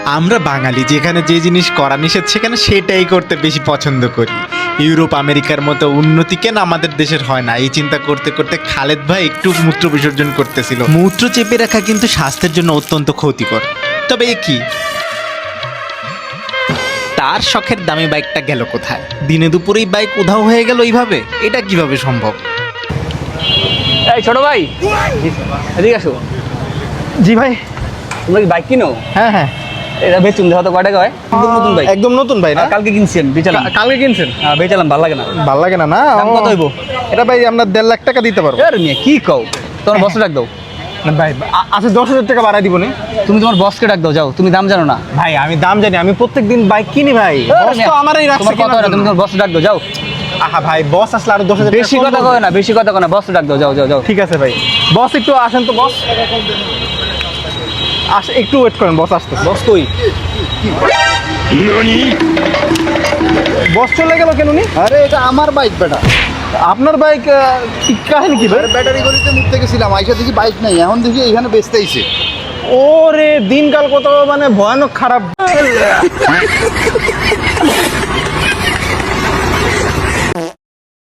আমরা বাঙালি যেখানে যে জিনিস করা নিষেধ সেখানে সেটাই করতে বেশি পছন্দ করি। ইউরোপ আমেরিকার মতো উন্নতি কেন আমাদের দেশের হয় না, এই চিন্তা করতে করতে খালেদ ভাই একটু মূত্র বিসর্জন করতেছিল। মূত্র চেপে রাখা কিন্তু স্বাস্থ্যের জন্য অত্যন্ত ক্ষতিকর। তবে এ কি, তার শখের দামি বাইকটা গেল কোথায়? দিনে দুপুরেই বাইক উধাও হয়ে গেল এইভাবে, এটা কিভাবে সম্ভব? এই ছোট ভাই, এদিকে আসো। জি ভাই। তোমরা কি বাইক কিনো? হ্যাঁ হ্যাঁ, এটা বেচুন, দেখো তো কয় টাকা হয়? একদম নতুন বাইক। একদম নতুন ভাই না? কালকে কিনছেন, বেচালাম। কালকে কিনছেন? হ্যাঁ, বেচালাম, ভালো লাগে না। ভাল লাগে না না? দাম কত হইব? এটা ভাই আমরা 1.5 লাখ টাকা দিতে পারবো। আরে মিয়া কি কও, তোমার বসকে ডাক দাও। না ভাই, আচ্ছা 10,000 টাকা বাড়াই দিব না? তুমি তোমার বসকে ডাক দাও, যাও। তুমি দাম জানো না? ভাই আমি দাম জানি, আমি প্রত্যেকদিন বাইক কিনি ভাই। বস তো আমারই রাখছে। তোমার কথা হয় না, তুমি তোমার বসকে ডাক দাও, যাও। আহা ভাই, বস আসলে আরো 10,000 বেশি কথা কয় না, বেশি কথা কয় না, বসকে ডাক দাও, যাও যাও যাও। ঠিক আছে ভাই, বস একটু আসেন তো। বস একটু ওয়েট করেন, বস আসতে। বস কই? বস চলে গেল কেন নি? আরে এটা আমার বাইক বেটা। আপনার বাইক? কি কাহিনী কি ভাই? ব্যাটারি গলিতে মুড়তে গেছিলাম, আইসা দেখি বাইক নাই, এখন দেখি এখানে বেচতে আইছে। ওরে দিনকাল কত মানে ভয়ানক খারাপ।